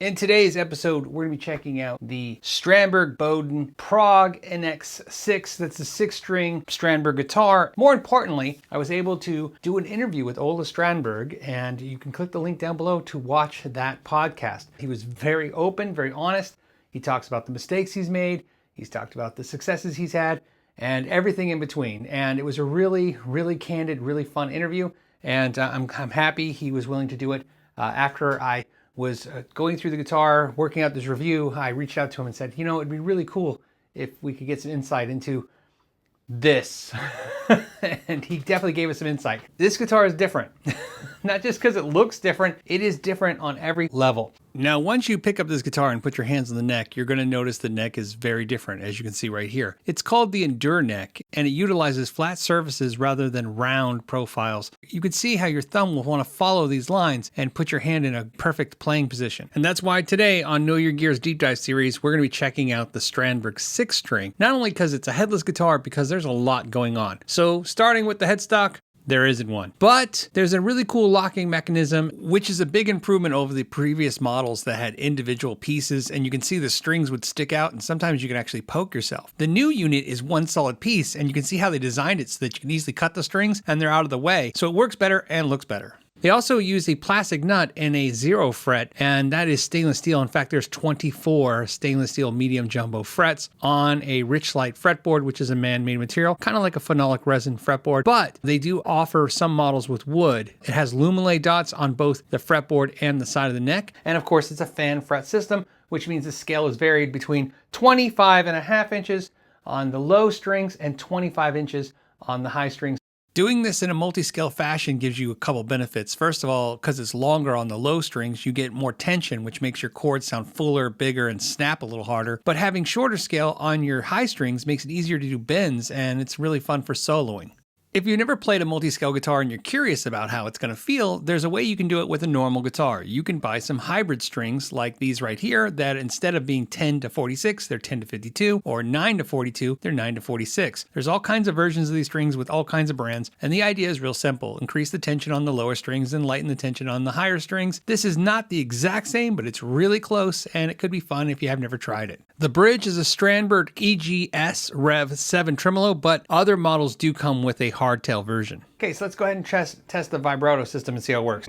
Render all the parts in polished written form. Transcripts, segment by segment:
In today's episode, we're going to be checking out the Strandberg Bowden Prague NX6. That's a 6-string Strandberg guitar. More importantly, I was able to do an interview with Ola Strandberg, and you can click the link down below to watch that podcast. He was very open, very honest. He talks about the mistakes he's made. He's talked about the successes he's had and everything in between. And it was a really, really candid, really fun interview. And I'm happy he was willing to do it. After I was going through the guitar, working out this review, I reached out to him and said, you know, it'd be really cool if we could get some insight into this. And he definitely gave us some insight. This guitar is different. Not just because it looks different, it is different on every level. Now, once you pick up this guitar and put your hands on the neck, you're going to notice the neck is very different, as you can see right here. It's called the Endure neck, and it utilizes flat surfaces rather than round profiles. You can see how your thumb will want to follow these lines and put your hand in a perfect playing position. And that's why today on Know Your Gear's Deep Dive series, we're going to be checking out the Strandberg 6-string. Not only because it's a headless guitar, because there's a lot going on. So starting with the headstock, there isn't one. But there's a really cool locking mechanism, which is a big improvement over the previous models that had individual pieces, and you can see the strings would stick out, and sometimes you can actually poke yourself. The new unit is one solid piece, and you can see how they designed it so that you can easily cut the strings and they're out of the way. So it works better and looks better. They also use a plastic nut and a 0 fret, and that is stainless steel. In fact, there's 24 stainless steel medium jumbo frets on a Richlite fretboard, which is a man-made material, kind of like a phenolic resin fretboard, but they do offer some models with wood. It has lumile dots on both the fretboard and the side of the neck, and of course, it's a fan fret system, which means the scale is varied between 25.5 inches on the low strings and 25 inches on the high strings. Doing this in a multi-scale fashion gives you a couple benefits. First of all, because it's longer on the low strings, you get more tension, which makes your chords sound fuller, bigger, and snap a little harder. But having shorter scale on your high strings makes it easier to do bends, and it's really fun for soloing. If you've never played a multi-scale guitar and you're curious about how it's going to feel, there's a way you can do it with a normal guitar. You can buy some hybrid strings like these right here that instead of being 10 to 46, they're 10 to 52, or 9 to 42, they're 9 to 46. There's all kinds of versions of these strings with all kinds of brands, and the idea is real simple. Increase the tension on the lower strings and lighten the tension on the higher strings. This is not the exact same, but it's really close, and it could be fun if you have never tried it. The bridge is a Strandberg EGS Rev 7 tremolo, but other models do come with a hardtail version. Okay, so let's go ahead and test the vibrato system and see how it works.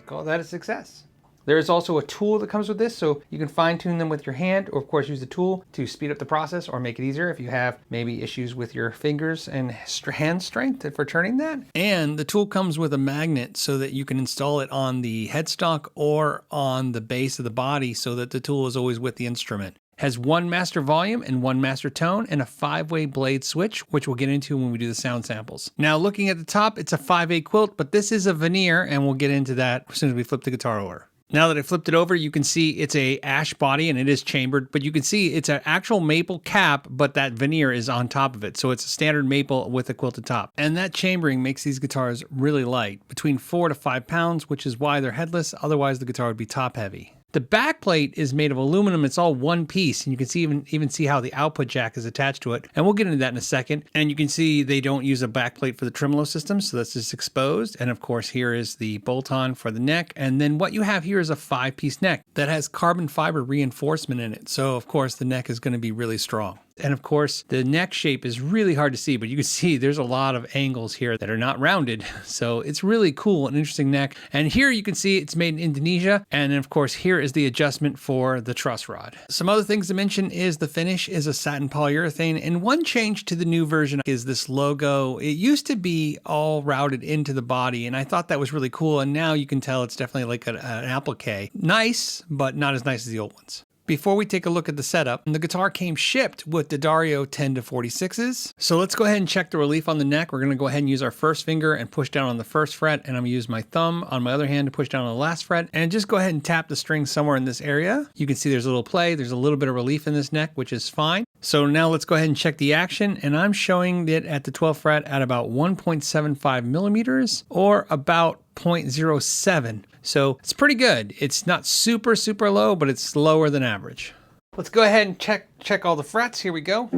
Call that a success. There is also a tool that comes with this, so you can fine tune them with your hand, or of course use the tool to speed up the process or make it easier if you have maybe issues with your fingers and hand strength for turning that. And the tool comes with a magnet so that you can install it on the headstock or on the base of the body so that the tool is always with the instrument. Has one master volume and one master tone and a 5-way blade switch, which we'll get into when we do the sound samples. Now, looking at the top, it's a 5/8 quilt, but this is a veneer, and we'll get into that as soon as we flip the guitar over. Now that I flipped it over, you can see it's a ash body and it is chambered, but you can see it's an actual maple cap, but that veneer is on top of it. So it's a standard maple with a quilted top. And that chambering makes these guitars really light, between 4 to 5 pounds, which is why they're headless. Otherwise, the guitar would be top heavy. The back plate is made of aluminum. It's all one piece, and you can see even see how the output jack is attached to it. And we'll get into that in a second. And you can see they don't use a back plate for the tremolo system, so that's just exposed. And of course, here is the bolt-on for the neck. And then what you have here is a 5-piece neck that has carbon fiber reinforcement in it. So of course, the neck is going to be really strong. And of course, the neck shape is really hard to see, but you can see there's a lot of angles here that are not rounded. So it's really cool and interesting neck. And here you can see it's made in Indonesia. And then of course, here is the adjustment for the truss rod. Some other things to mention is the finish is a satin polyurethane. And one change to the new version is this logo. It used to be all routed into the body, and I thought that was really cool. And now you can tell it's definitely like an applique. Nice, but not as nice as the old ones. Before we take a look at the setup, the guitar came shipped with the Dario 10 to 46s. So let's go ahead and check the relief on the neck. We're going to go ahead and use our first finger and push down on the first fret, and I'm going to use my thumb on my other hand to push down on the last fret, and just go ahead and tap the string somewhere in this area. You can see there's a little play, there's a little bit of relief in this neck, which is fine. So now let's go ahead and check the action, and I'm showing it at the 12th fret at about 1.75 millimeters, or about 0.07. So it's pretty good. It's not super low, but it's lower than average. Let's go ahead and check all the frets. Here we go.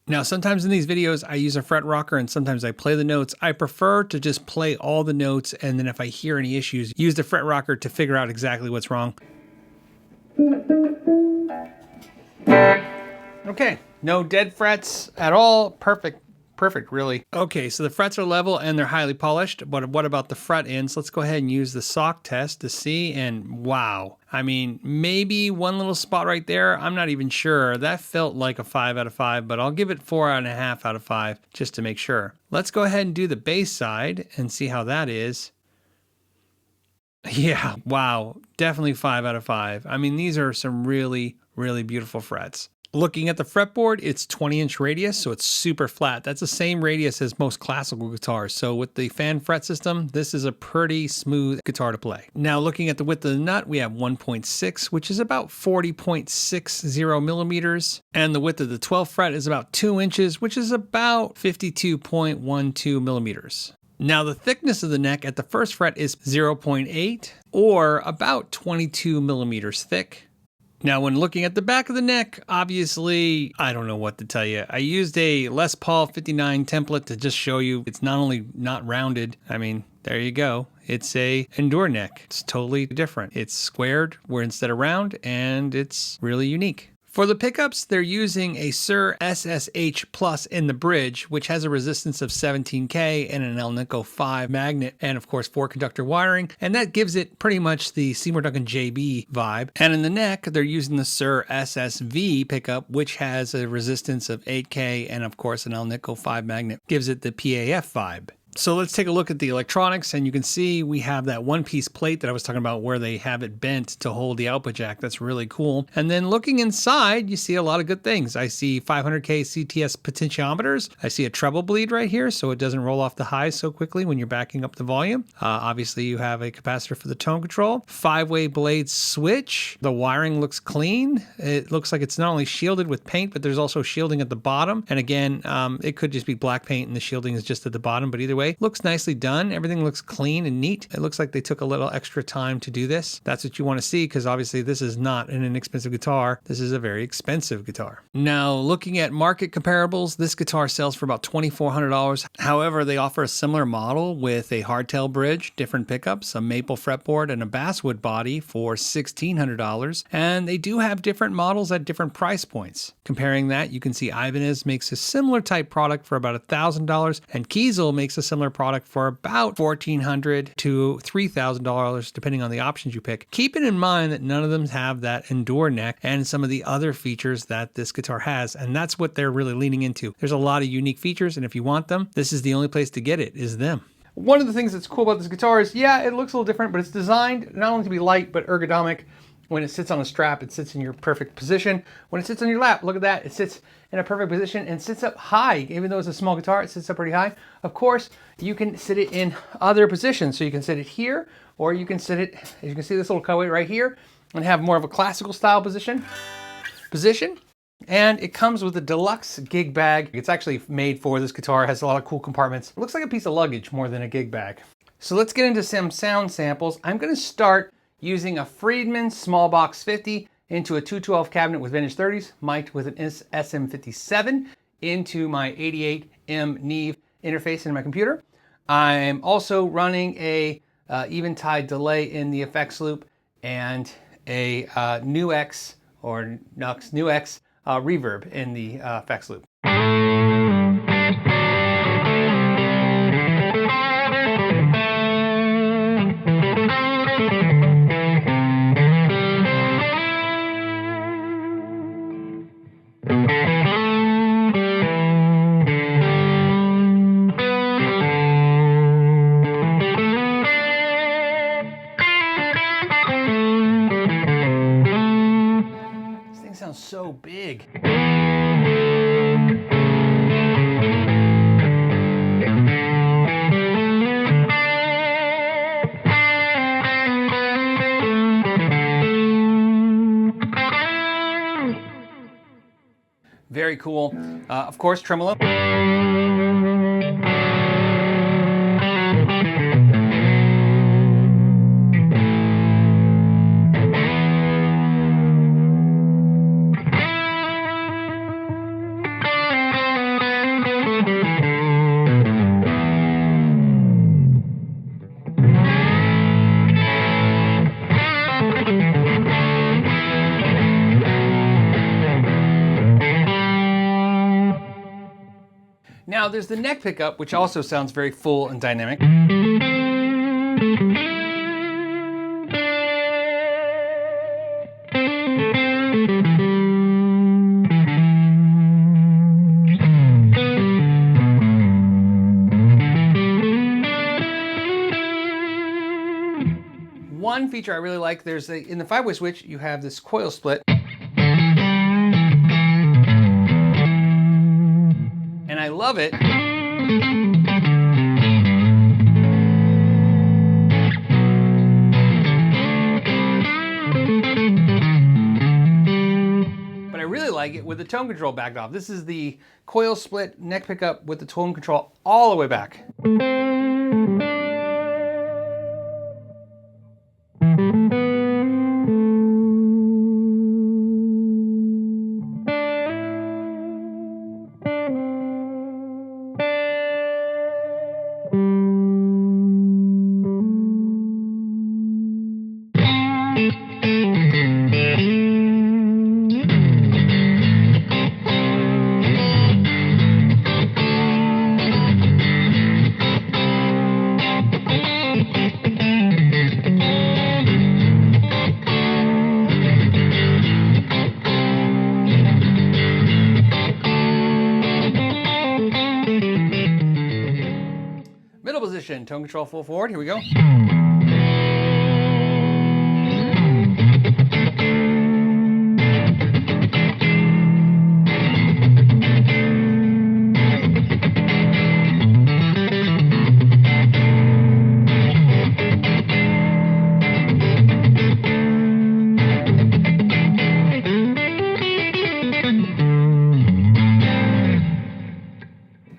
Now, sometimes in these videos, I use a fret rocker and sometimes I play the notes. I prefer to just play all the notes, and then if I hear any issues, use the fret rocker to figure out exactly what's wrong. Okay, no dead frets at all. Perfect, really. Okay, so the frets are level and they're highly polished, but what about the fret ends? Let's go ahead and use the sock test to see, and wow. I mean, maybe one little spot right there. I'm not even sure. That felt like a 5 out of 5, but I'll give it 4.5 out of 5 just to make sure. Let's go ahead and do the bass side and see how that is. Yeah, wow, definitely 5 out of 5. I mean, these are some really beautiful frets. Looking at the fretboard, it's 20-inch radius, so it's super flat. That's the same radius as most classical guitars. So with the fan fret system, this is a pretty smooth guitar to play. Now looking at the width of the nut, we have 1.6, which is about 40.60 millimeters. And the width of the 12th fret is about 2 inches, which is about 52.12 millimeters. Now the thickness of the neck at the first fret is 0.8, or about 22 millimeters thick. Now, when looking at the back of the neck, obviously, I don't know what to tell you. I used a Les Paul 59 template to just show you it's not only not rounded, I mean, there you go. It's a Endure neck. It's totally different. It's squared where instead of round, and it's really unique. For the pickups, they're using a Sur SSH Plus in the bridge, which has a resistance of 17K and an Alnico 5 magnet, and of course 4 conductor wiring, and that gives it pretty much the Seymour Duncan JB vibe. And in the neck, they're using the Sur SSV pickup, which has a resistance of 8K and of course an Alnico 5 magnet, gives it the PAF vibe. So let's take a look at the electronics, and you can see we have that one-piece plate that I was talking about where they have it bent to hold the output jack. That's really cool. And then looking inside, you see a lot of good things. I see 500K CTS potentiometers. I see a treble bleed right here, so it doesn't roll off the highs so quickly when you're backing up the volume. Obviously, you have a capacitor for the tone control. 5-way blade switch. The wiring looks clean. It looks like it's not only shielded with paint, but there's also shielding at the bottom. And again, it could just be black paint and the shielding is just at the bottom, but either way, looks nicely done. Everything looks clean and neat. It looks like they took a little extra time to do this. That's what you want to see, because obviously this is not an inexpensive guitar. This is a very expensive guitar. Now, looking at market comparables, this guitar sells for about $2,400. However, they offer a similar model with a hardtail bridge, different pickups, a maple fretboard, and a basswood body for $1,600. And they do have different models at different price points. Comparing that, you can see Ibanez makes a similar type product for about $1,000, and Kiesel makes a similar product for about $1,400 to $3,000, depending on the options you pick. Keeping in mind that none of them have that Endure neck and some of the other features that this guitar has, and that's what they're really leaning into. There's a lot of unique features, and if you want them, this is the only place to get it, is them. One of the things that's cool about this guitar is, yeah, it looks a little different, but it's designed not only to be light, but ergonomic. When it sits on a strap, it sits in your perfect position. When it sits on your lap, look at that. It sits in a perfect position and sits up high. Even though it's a small guitar, it sits up pretty high. Of course, you can sit it in other positions. So you can sit it here, or you can sit it, as you can see this little cutaway right here, and have more of a classical style position. And it comes with a deluxe gig bag. It's actually made for this guitar. It has a lot of cool compartments. It looks like a piece of luggage more than a gig bag. So let's get into some sound samples. I'm going to start using a Friedman Small Box 50 into a 212 cabinet with vintage 30s, mic'd with an SM57 into my 88M Neve interface in my computer. I'm also running a Eventide delay in the effects loop and a NuX reverb in the effects loop. very cool. Of course, tremolo. Now there's the neck pickup, which also sounds very full and dynamic. One feature I really like, in the 5-way switch, you have this coil split. And I love it. But I really like it with the tone control backed off. This is the coil split neck pickup with the tone control all the way back. Middle position, tone control full forward, here we go.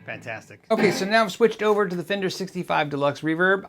Fantastic. Okay, so now I've switched over to the Fender 65 Deluxe Reverb.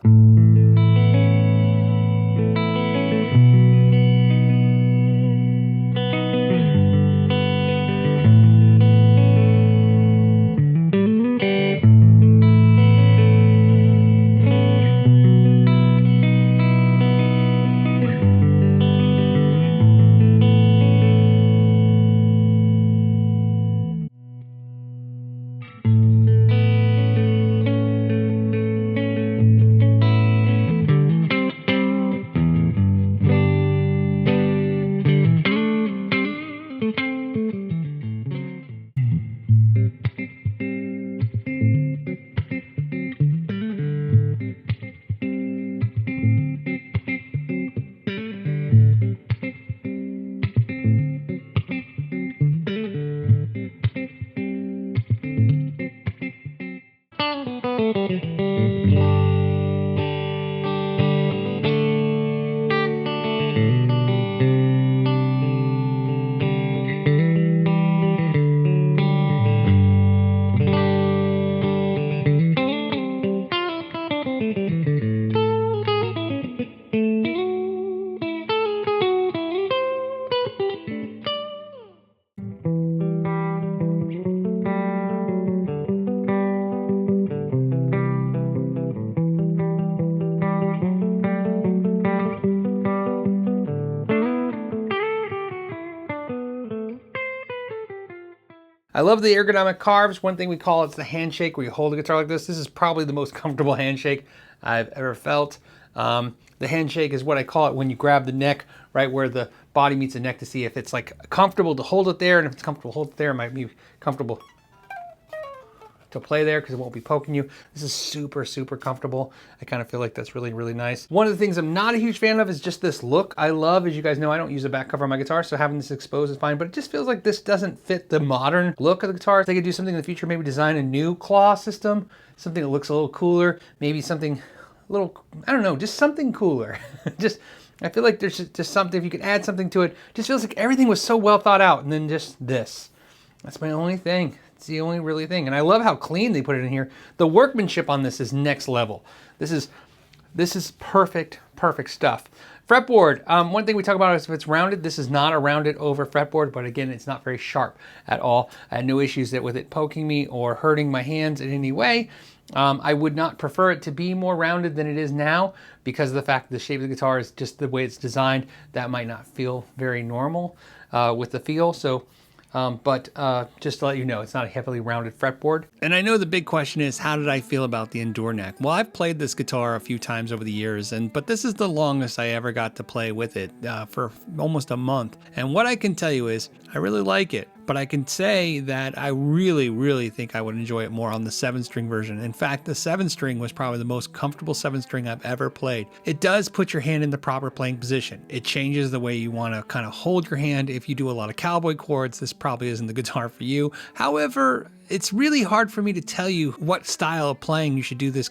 I love the ergonomic carves. One thing we call it's the handshake, where you hold the guitar like this. This is probably the most comfortable handshake I've ever felt. The handshake is what I call it when you grab the neck right where the body meets the neck to see if it's like comfortable to hold it there, and if it's comfortable to hold it there, it might be comfortable to play there because it won't be poking you. This is super, super comfortable. I kind of feel like that's really, really nice. One of the things I'm not a huge fan of is just this look. I love, as you guys know, I don't use a back cover on my guitar, so having this exposed is fine, but it just feels like this doesn't fit the modern look of the guitar. They could do something in the future, maybe design a new claw system, something that looks a little cooler, maybe something a little, I don't know, just something cooler. I feel like there's just something, if you could add something to it, just feels like everything was so well thought out, and then just this. That's my only thing. It's the only really thing. And I love how clean they put it in here. The workmanship on this is next level. This is perfect, perfect stuff. Fretboard, one thing we talk about is if it's rounded. This is not a rounded over fretboard, but again, it's not very sharp at all. I had no issues with it poking me or hurting my hands in any way. I would not prefer it to be more rounded than it is now because of the fact that the shape of the guitar is just the way it's designed. That might not feel very normal with the feel. So, but just to let you know, it's not a heavily rounded fretboard. And I know the big question is, how did I feel about the Endure neck? Well, I've played this guitar a few times over the years, but this is the longest I ever got to play with it for almost a month. And what I can tell you is, I really like it. But I can say that I really, really think I would enjoy it more on the 7-string version. In fact, the 7-string was probably the most comfortable 7-string I've ever played. It does put your hand in the proper playing position. It changes the way you want to kind of hold your hand. If you do a lot of cowboy chords, this probably isn't the guitar for you. However, it's really hard for me to tell you what style of playing you should do this,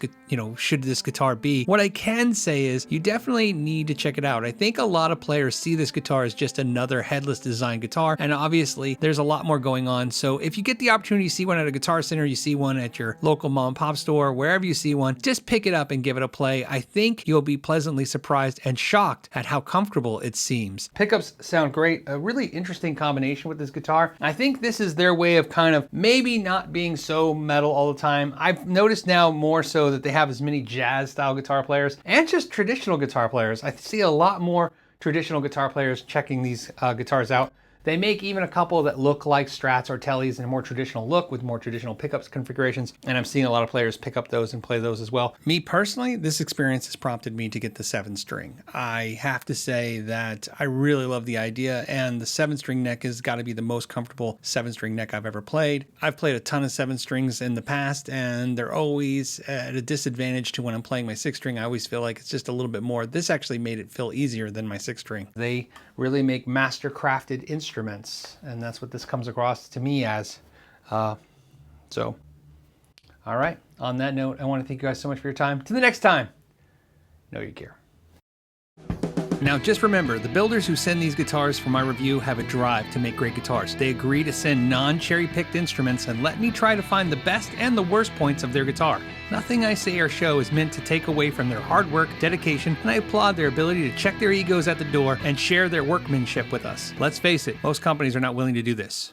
should this guitar be. What I can say is you definitely need to check it out. I think a lot of players see this guitar as just another headless design guitar, and obviously there's a lot more going on. So if you get the opportunity to see one at a Guitar Center, you see one at your local mom and pop store, wherever you see one, just pick it up and give it a play. I think you'll be pleasantly surprised and shocked at how comfortable it seems. Pickups sound great. A really interesting combination with this guitar. I think this is their way of kind of maybe not being so metal all the time. I've noticed now more so that they have as many jazz style guitar players and just traditional guitar players. I see a lot more traditional guitar players checking these guitars out. They make even a couple that look like Strats or Tellys in a more traditional look with more traditional pickups configurations. And I'm seeing a lot of players pick up those and play those as well. Me personally, this experience has prompted me to get the 7-string. I have to say that I really love the idea, and the 7-string neck has got to be the most comfortable 7-string neck I've ever played. I've played a ton of 7-strings in the past, and they're always at a disadvantage to when I'm playing my 6-string. I always feel like it's just a little bit more. This actually made it feel easier than my 6-string. They really make master crafted instruments, and that's what this comes across to me as. All right, on that note, I want to thank you guys so much for your time. To the next time, know you care. Now just remember, the builders who send these guitars for my review have a drive to make great guitars. They agree to send non-cherry-picked instruments and let me try to find the best and the worst points of their guitar. Nothing I say or show is meant to take away from their hard work, dedication, and I applaud their ability to check their egos at the door and share their workmanship with us. Let's face it, most companies are not willing to do this.